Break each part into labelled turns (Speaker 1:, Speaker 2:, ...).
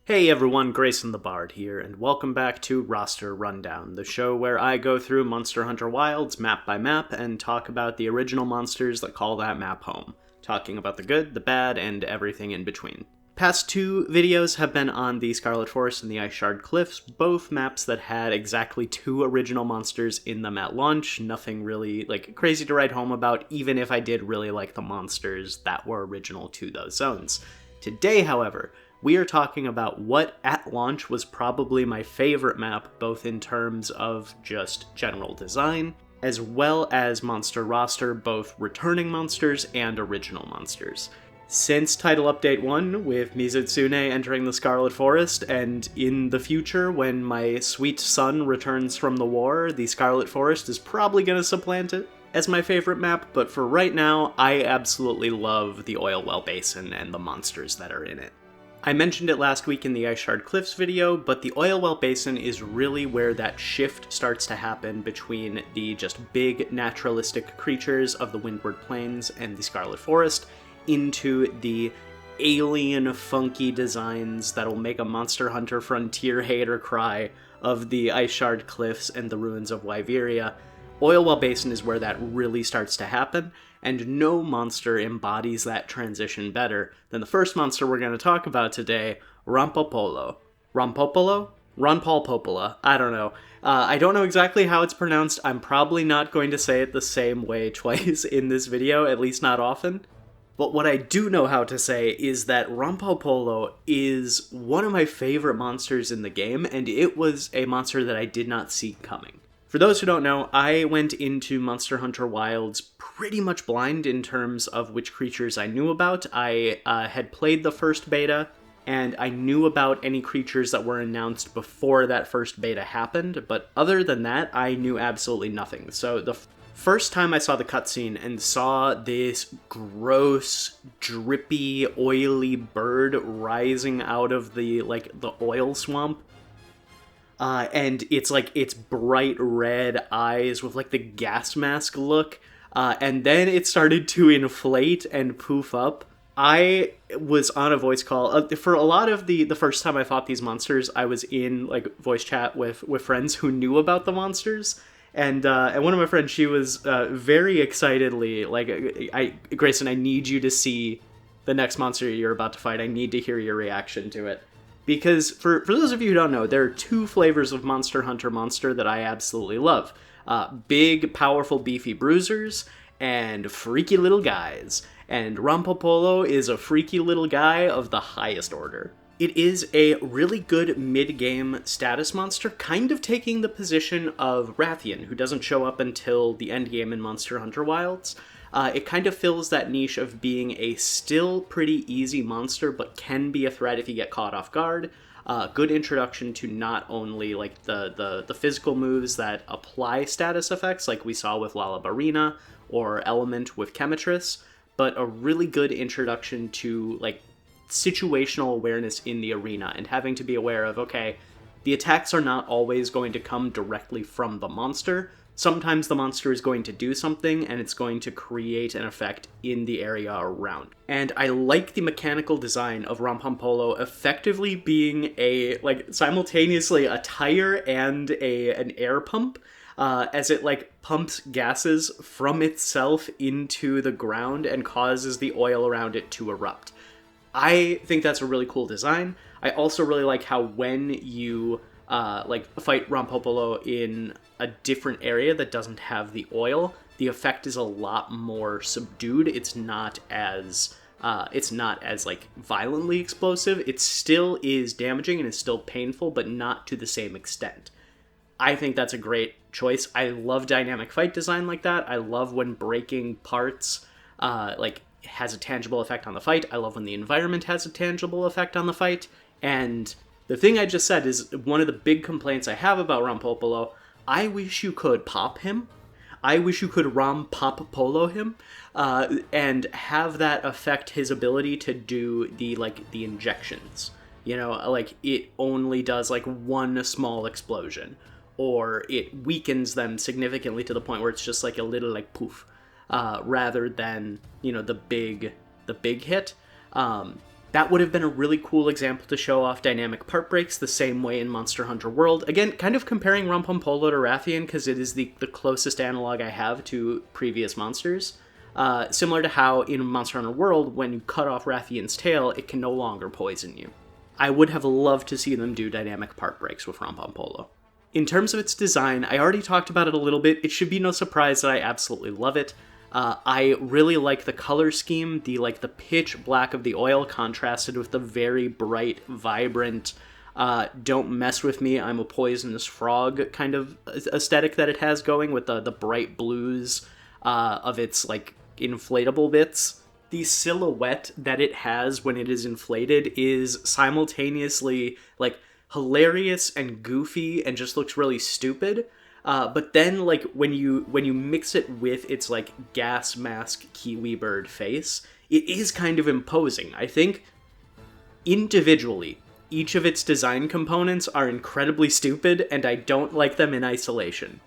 Speaker 1: Hey everyone, Grayson the Bard here, and welcome back to Roster Rundown, the show where I go through Monster Hunter Wilds map by map and talk about the original monsters that call that map home, talking about the good, the bad, and everything in between. Past two videos have been on the Scarlet Forest and the Ice Shard Cliffs, both maps that had exactly two original monsters in them at launch, nothing really crazy to write home about, even if I did really like the monsters that were original to those zones. Today, however, we are talking about what at launch was probably my favorite map, both in terms of just general design, as well as monster roster, both returning monsters and original monsters. Since Title Update 1, with Mizutsune entering the Scarlet Forest, and in the future, when my sweet son returns from the war, the Scarlet Forest is probably going to supplant it as my favorite map, but for right now, I absolutely love the Oilwell Basin and the monsters that are in it. I mentioned it last week in the Ice Shard Cliffs video, but the Oilwell Basin is really where that shift starts to happen between the just big naturalistic creatures of the Windward Plains and the Scarlet Forest, into the alien funky designs that'll make a Monster Hunter Frontier hater cry of the Ice Shard Cliffs and the ruins of Wyveria. Oilwell Basin is where that really starts to happen, and no monster embodies that transition better than the first monster we're going to talk about today, Rampopolo. Rampopolo? Rampopolo. I don't know. I don't know exactly how it's pronounced. I'm probably not going to say it the same way twice in this video, at least not often. But what I do know how to say is that Rampopolo is one of my favorite monsters in the game, and it was a monster that I did not see coming. For those who don't know, I went into Monster Hunter Wilds pretty much blind in terms of which creatures I knew about. I had played the first beta, and I knew about any creatures that were announced before that first beta happened, but other than that, I knew absolutely nothing. So the first time I saw the cutscene and saw this gross, drippy, oily bird rising out of the oil swamp, and it's bright red eyes with the gas mask look, and then it started to inflate and poof up. I was on a voice call. For a lot of the first time I fought these monsters, I was in voice chat with friends who knew about the monsters. And one of my friends, she was very excitedly Grayson, I need you to see the next monster you're about to fight. I need to hear your reaction to it. Because for those of you who don't know, there are two flavors of Monster Hunter monster that I absolutely love. Big, powerful, beefy bruisers, and freaky little guys. And Rampopolo is a freaky little guy of the highest order. It is a really good mid-game status monster, kind of taking the position of Rathian, who doesn't show up until the endgame in Monster Hunter Wilds. It kind of fills that niche of being a still pretty easy monster, but can be a threat if you get caught off guard. Good introduction to not only the physical moves that apply status effects, like we saw with Lalabarina or Element with Chemitris, but a really good introduction to situational awareness in the arena and having to be aware of, okay, the attacks are not always going to come directly from the monster. Sometimes the monster is going to do something and it's going to create an effect in the area around. And I like the mechanical design of Rampopolo effectively being simultaneously a tire and an air pump, as it pumps gases from itself into the ground and causes the oil around it to erupt. I think that's a really cool design. I also really like how when you fight Rampopolo in a different area that doesn't have the oil, the effect is a lot more subdued. It's not as violently explosive. It still is damaging and it's still painful, but not to the same extent. I think that's a great choice. I love dynamic fight design like that. I love when breaking parts has a tangible effect on the fight. I love when the environment has a tangible effect on the fight. And the thing I just said is one of the big complaints I have about Rampopolo. I wish you could pop him. I wish you could Rampopolo him, and have that affect his ability to do the injections. It only does one small explosion, or it weakens them significantly to the point where it's just a little poof. Rather than the big hit. That would have been a really cool example to show off dynamic part breaks the same way in Monster Hunter World. Again, kind of comparing Rampopolo to Rathian because it is the closest analog I have to previous monsters. Similar to how in Monster Hunter World, when you cut off Rathian's tail, it can no longer poison you. I would have loved to see them do dynamic part breaks with Rampopolo. In terms of its design, I already talked about it a little bit. It should be no surprise that I absolutely love it. I really like the color scheme, the pitch black of the oil contrasted with the very bright, vibrant, don't mess with me, I'm a poisonous frog kind of aesthetic that it has going with the bright blues of its inflatable bits. The silhouette that it has when it is inflated is simultaneously hilarious and goofy and just looks really stupid. But then, when you mix it with its, gas mask kiwi bird face, it is kind of imposing. I think, individually, each of its design components are incredibly stupid, and I don't like them in isolation.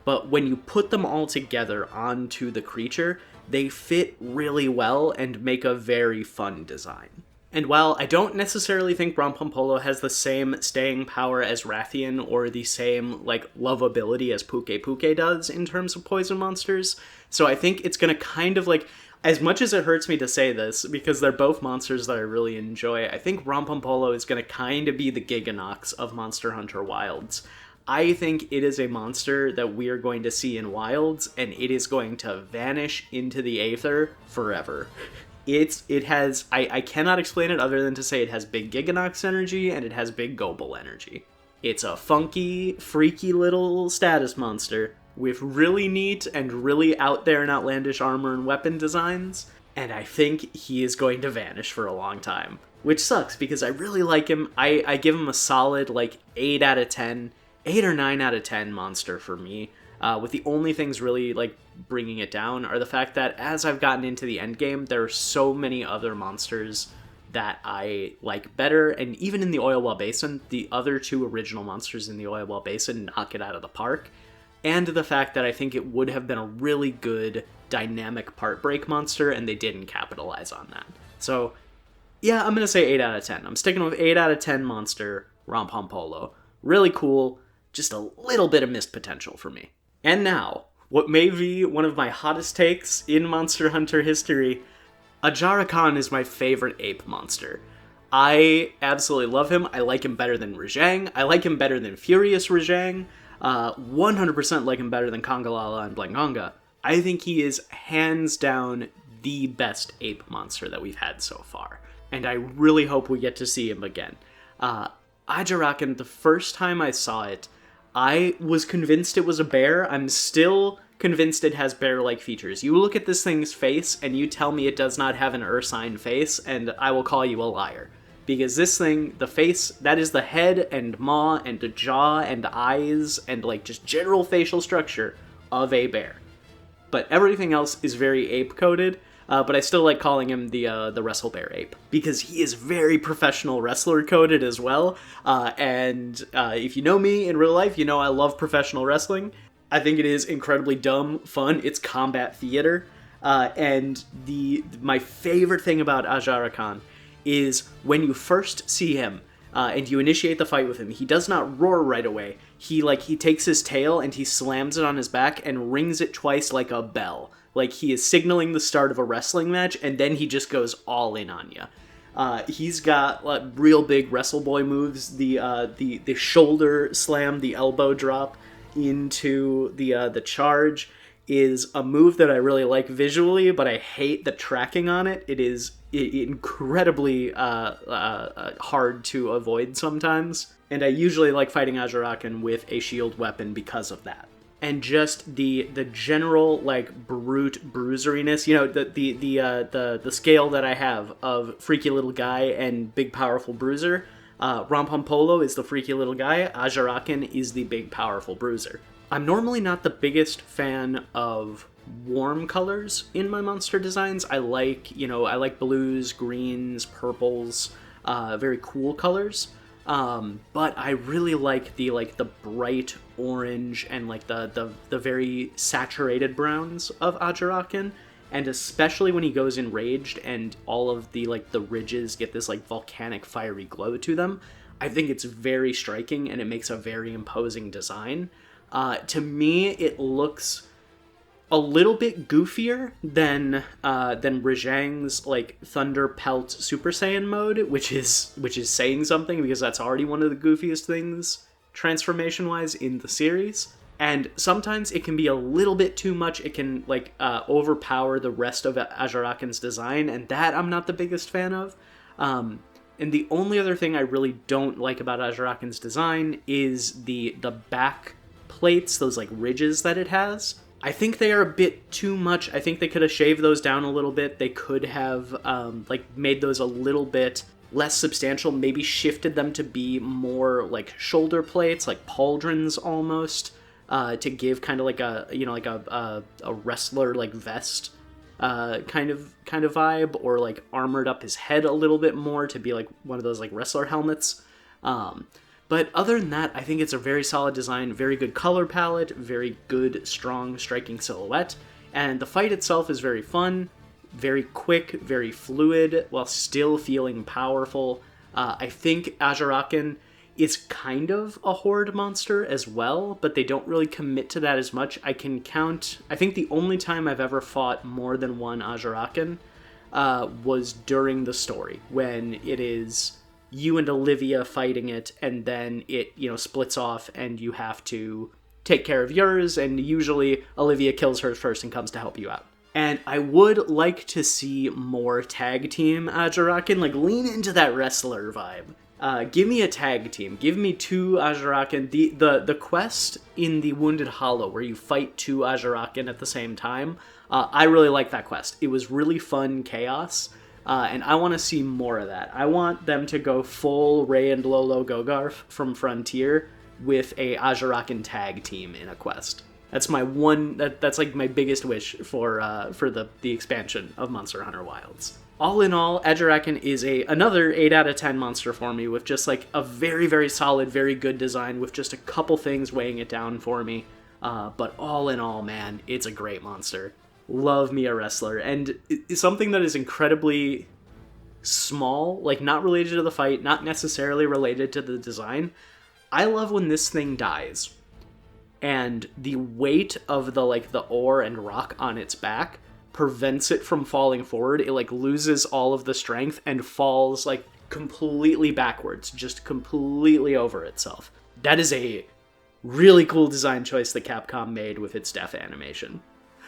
Speaker 1: But when you put them all together onto the creature, they fit really well and make a very fun design. And while I don't necessarily think Rampopolo has the same staying power as Rathian or the same, lovability as Puke Puke does in terms of poison monsters, so I think it's gonna kind of, as much as it hurts me to say this, because they're both monsters that I really enjoy, I think Rampopolo is gonna kind of be the Giganox of Monster Hunter Wilds. I think it is a monster that we are going to see in Wilds, and it is going to vanish into the aether forever. It has, I cannot explain it other than to say it has big Giganox energy and it has big Gobel energy. It's a funky, freaky little status monster with really neat and really out there and outlandish armor and weapon designs, and I think he is going to vanish for a long time. Which sucks, because I really like him. I give him a solid, 8 out of 10, 8 or 9 out of 10 monster for me. With the only things really, bringing it down are the fact that as I've gotten into the endgame, there are so many other monsters that I like better, and even in the Oilwell Basin, the other two original monsters in the Oilwell Basin knock it out of the park, and the fact that I think it would have been a really good dynamic part break monster, and they didn't capitalize on that. So, yeah, I'm gonna say 8 out of 10. I'm sticking with 8 out of 10 monster, Rampopolo. Really cool, just a little bit of missed potential for me. And now, what may be one of my hottest takes in Monster Hunter history, Ajarakan is my favorite ape monster. I absolutely love him. I like him better than Rajang. I like him better than Furious Rajang. 100% like him better than Kongalala and Blangonga. I think he is hands down the best ape monster that we've had so far. And I really hope we get to see him again. Ajarakan, the first time I saw it, I was convinced it was a bear. I'm still convinced it has bear-like features. You look at this thing's face, and you tell me it does not have an ursine face, and I will call you a liar. Because this thing, the face, that is the head and maw and the jaw and eyes and just general facial structure of a bear. But everything else is very ape-coded, but I still like calling him the Wrestle Bear Ape, because he is very professional wrestler-coded as well, and if you know me in real life, you know I love professional wrestling. I think it is incredibly dumb fun. It's combat theater, and my favorite thing about Ajarakan is when you first see him, and you initiate the fight with him, he does not roar right away. He takes his tail and he slams it on his back and rings it twice like a bell. He is signaling the start of a wrestling match, and then he just goes all in on you. He's got real big Wrestle Boy moves. The shoulder slam, the elbow drop into the charge is a move that I really like visually, but I hate the tracking on it. It is incredibly hard to avoid sometimes, and I usually like fighting Ajarakan with a shield weapon because of that. And just the general brute bruiseriness, the scale that I have of freaky little guy and big powerful bruiser. Rampopolo is the freaky little guy. Ajarakan is the big powerful bruiser. I'm normally not the biggest fan of warm colors in my monster designs. I like blues, greens, purples, very cool colors. But I really like the bright orange and the very saturated browns of Ajarakan. and especially when he goes enraged and all of the like the ridges get this like volcanic fiery glow to them. I think it's very striking and it makes a very imposing design. To me, it looks a little bit goofier than Rajang's like Thunder Pelt Super Saiyan mode, which is saying something because that's already one of the goofiest things transformation-wise in the series. And sometimes it can be a little bit too much. It can like overpower the rest of Ajarakan's design, and that I'm not the biggest fan of. And the only other thing I really don't like about Ajarakan's design is the back plates, those like ridges that it has. I think they are a bit too much. I think they could have shaved those down a little bit. They could have like made those a little bit less substantial, maybe shifted them to be more like shoulder plates, like pauldrons almost, to give kind of like a wrestler like vest kind of vibe, or like armored up his head a little bit more to be like one of those like wrestler helmets. But other than that, I think it's a very solid design, very good color palette, very good, strong, striking silhouette, and the fight itself is very fun, very quick, very fluid, while still feeling powerful. I think Ajarakan is kind of a horde monster as well, but they don't really commit to that as much. I think the only time I've ever fought more than one Ajarakan was during the story, when it is you and Olivia fighting it, and then it, splits off and you have to take care of yours, and usually Olivia kills hers first and comes to help you out. And I would like to see more tag team Ajarakan, like lean into that wrestler vibe. Give me a tag team. Give me two Ajarakan. The quest in the Wounded Hollow where you fight two Ajarakan at the same time, I really like that quest. It was really fun chaos, and I want to see more of that. I want them to go full Ray and Lolo Gogarth from Frontier with a Ajarakan tag team in a quest. That's my one. That's like my biggest wish for the expansion of Monster Hunter Wilds. All in all, Ajarakan is another 8 out of 10 monster for me, with just like a very, very solid, very good design with just a couple things weighing it down for me. But all in all, man, it's a great monster. Love me a wrestler. And it's something that is incredibly small, like not related to the fight, not necessarily related to the design. I love when this thing dies, and the weight of the ore and rock on its back prevents it from falling forward. It like loses all of the strength and falls like completely backwards, just completely over itself. That is a really cool design choice that Capcom made with its death animation.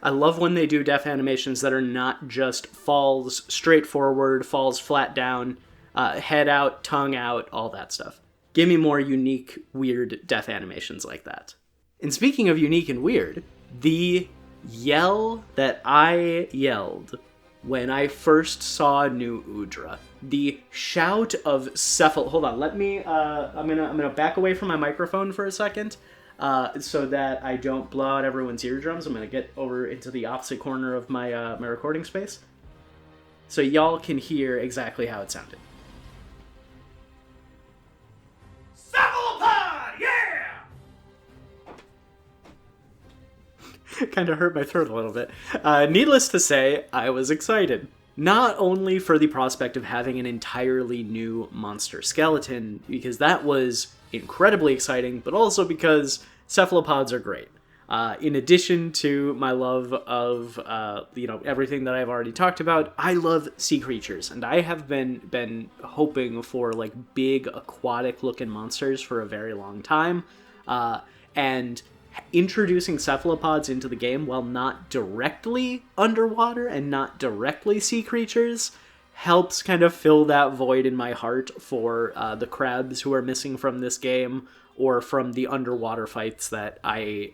Speaker 1: I love when they do death animations that are not just falls straight forward, falls flat down, head out, tongue out, all that stuff. Give me more unique, weird death animations like that. And speaking of unique and weird, the yell that I yelled when I first saw Nu Udra, the shout of hold on, let me, I'm gonna back away from my microphone for a second, so that I don't blow out everyone's eardrums. I'm gonna get over into the opposite corner of my recording space, so y'all can hear exactly how it sounded. Kind of hurt my throat a little bit. Needless to say, I was excited. Not only for the prospect of having an entirely new monster skeleton, because that was incredibly exciting, but also because cephalopods are great. In addition to my love of everything that I've already talked about, I love sea creatures, and I have been hoping for like big aquatic looking monsters for a very long time, and introducing cephalopods into the game while not directly underwater and not directly sea creatures helps kind of fill that void in my heart for the crabs who are missing from this game, or from the underwater fights that I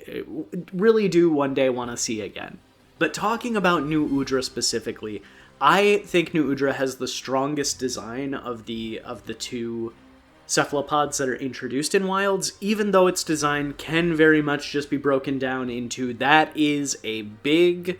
Speaker 1: really do one day want to see again. But talking about Nu Udra specifically, I think Nu Udra has the strongest design of the two cephalopods that are introduced in Wilds, even though its design can very much just be broken down into that is a big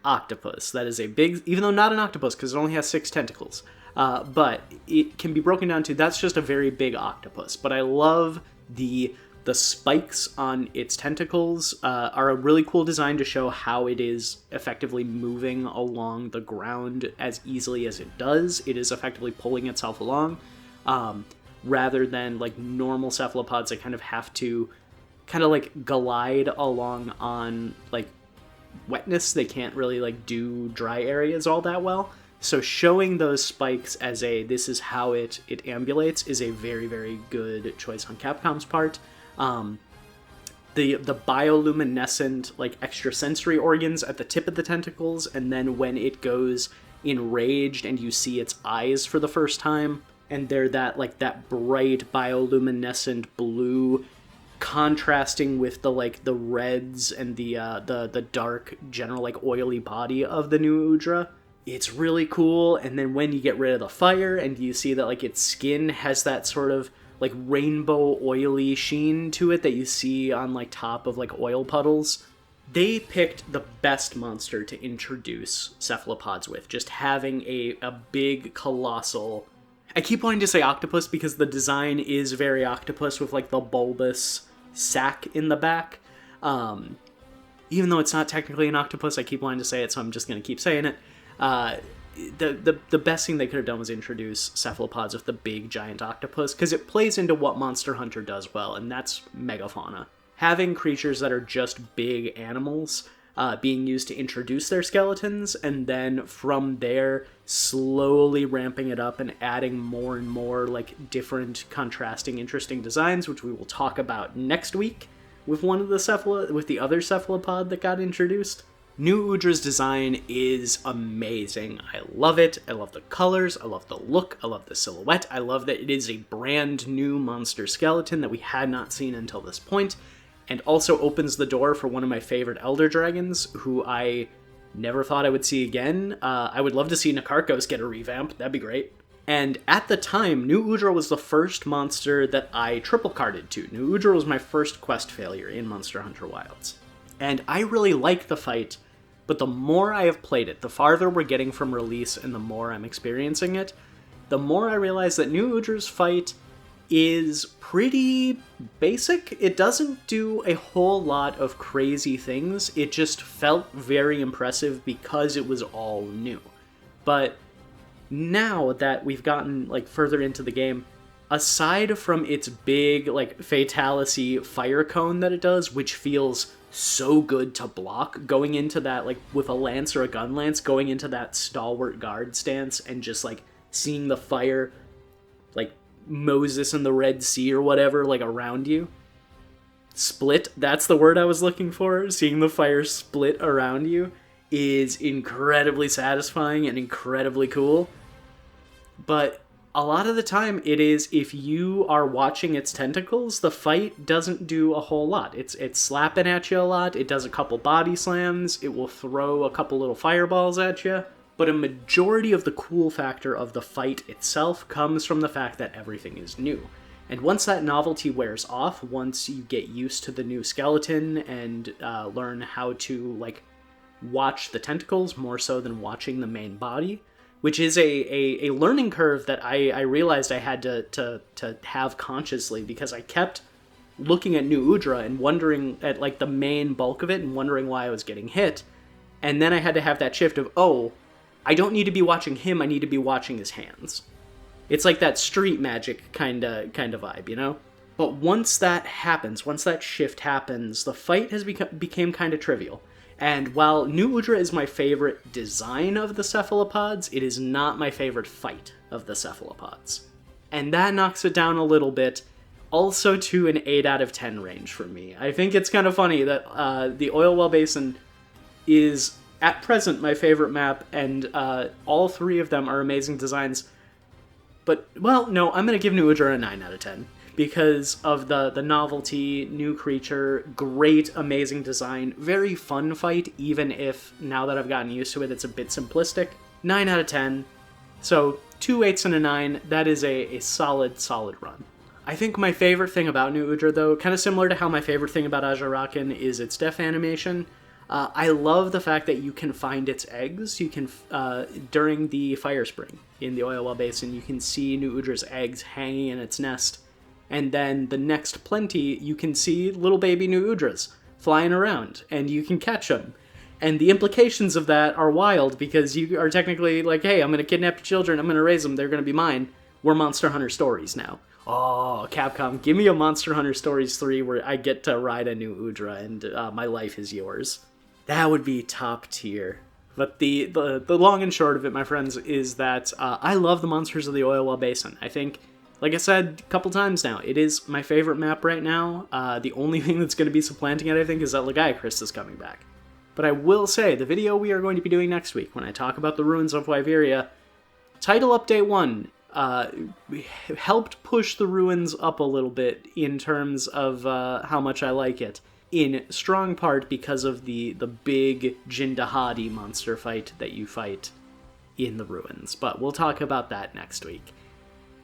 Speaker 1: octopus. That is a big, even though not an octopus because it only has 6 tentacles, but it can be broken down to that's just a very big octopus. But I love the The spikes on its tentacles are a really cool design to show how it is effectively moving along the ground as easily as it does. It is effectively pulling itself along, rather than like normal cephalopods that kind of have to kind of like glide along on like wetness. They can't really like do dry areas all that well. So showing those spikes as this is how it ambulates is a very, very good choice on Capcom's part. The bioluminescent like extrasensory organs at the tip of the tentacles, and then when it goes enraged and you see its eyes for the first time, and they're that bright bioluminescent blue, contrasting with the reds and the dark general like oily body of the Nu Udra. It's really cool. And then when you get rid of the fire and you see that like its skin has that sort of like rainbow oily sheen to it that you see on like top of like oil puddles, they picked the best monster to introduce cephalopods with. Just having a big colossal, I keep wanting to say octopus because the design is very octopus with like the bulbous sac in the back. Even though it's not technically an octopus, I keep wanting to say it, so I'm just going to keep saying it. The best thing they could have done was introduce cephalopods with the big giant octopus, because it plays into what Monster Hunter does well, and that's megafauna. Having creatures that are just big animals being used to introduce their skeletons, and then from there slowly ramping it up and adding more and more like different contrasting interesting designs, which we will talk about next week with the other cephalopod that got introduced. Nu Udra's design is amazing. I love it. I love the colors. I love the look. I love the silhouette. I love that it is a brand new monster skeleton that we had not seen until this point, and also opens the door for one of my favorite elder dragons, who I never thought I would see again. I would love to see Nakarkos get a revamp. That'd be great. And at the time, Nu Udra was the first monster that I triple carded to. Nu Udra was my first quest failure in Monster Hunter Wilds. And I really like the fight, but the more I have played it, the farther we're getting from release and the more I'm experiencing it, the more I realize that Nu Udra's fight is pretty basic. It doesn't do a whole lot of crazy things. It just felt very impressive because it was all new. But now that we've gotten like further into the game, aside from its big like fatality fire cone that it does, which feels so good to block, going into that like with a lance or a gun lance, going into that stalwart guard stance and just like seeing the fire like Moses in the Red Sea or whatever like around you. Split, that's the word I was looking for. Seeing the fire split around you is incredibly satisfying and incredibly cool. But a lot of the time it is, if you are watching its tentacles, the fight doesn't do a whole lot. It's slapping at you a lot, it does a couple body slams, it will throw a couple little fireballs at you, but a majority of the cool factor of the fight itself comes from the fact that everything is new. And once that novelty wears off, once you get used to the new skeleton and learn how to like watch the tentacles more so than watching the main body, which is a learning curve that I realized I had to have consciously, because I kept looking at Nu Udra and wondering at like the main bulk of it and wondering why I was getting hit. And then I had to have that shift of, oh, I don't need to be watching him, I need to be watching his hands. It's like that street magic kind of vibe, you know? But once that happens, once that shift happens, the fight has became kind of trivial. And while Nu Udra is my favorite design of the cephalopods, it is not my favorite fight of the cephalopods. And that knocks it down a little bit, also to an 8 out of 10 range for me. I think it's kind of funny that the Oilwell Basin is, at present, my favorite map, and all three of them are amazing designs. But, well, no, I'm going to give Nu Udra a 9 out of 10. Because of the novelty, new creature, great, amazing design, very fun fight, even if, now that I've gotten used to it, it's a bit simplistic. 9 out of 10. So, 2 8s and a 9, that is a solid run. I think my favorite thing about Nu Udra, though, kind of similar to how my favorite thing about Ajarakan is its death animation. I love the fact that you can find its eggs. You can, during the fire spring in the Oilwell Basin, you can see Nu Udra's eggs hanging in its nest. and then the next plenty, you can see little baby Nu Udras flying around, and you can catch them. And the implications of that are wild, because you are technically like, hey, I'm going to kidnap your children, I'm going to raise them, they're going to be mine. We're Monster Hunter Stories now. Oh, Capcom, give me a Monster Hunter Stories 3 where I get to ride a Nu Udra and my life is yours. That would be top tier. But the long and short of it, my friends, is that I love the monsters of the Oilwell Basin. I think, like I said a couple times now, it is my favorite map right now. The only thing that's going to be supplanting it, I think, is that Lagiacrus is coming back. But I will say, the video we are going to be doing next week, when I talk about the ruins of Wyveria, Title Update 1 helped push the ruins up a little bit in terms of how much I like it. In strong part because of the big Jindahadi monster fight that you fight in the ruins. But we'll talk about that next week.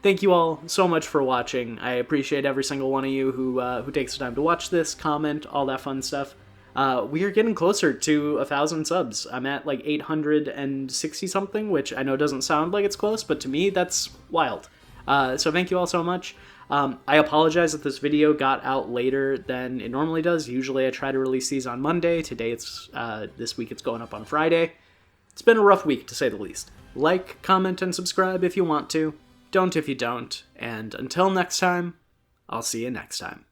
Speaker 1: Thank you all so much for watching. I appreciate every single one of you who takes the time to watch this, comment, all that fun stuff. We are getting closer to 1,000 subs. I'm at like 860 something, which I know doesn't sound like it's close, but to me, that's wild. So thank you all so much. I apologize that this video got out later than it normally does. Usually I try to release these on Monday. Today this week it's going up on Friday. It's been a rough week, to say the least. Like, comment, and subscribe if you want to. Don't if you don't. And until next time, I'll see you next time.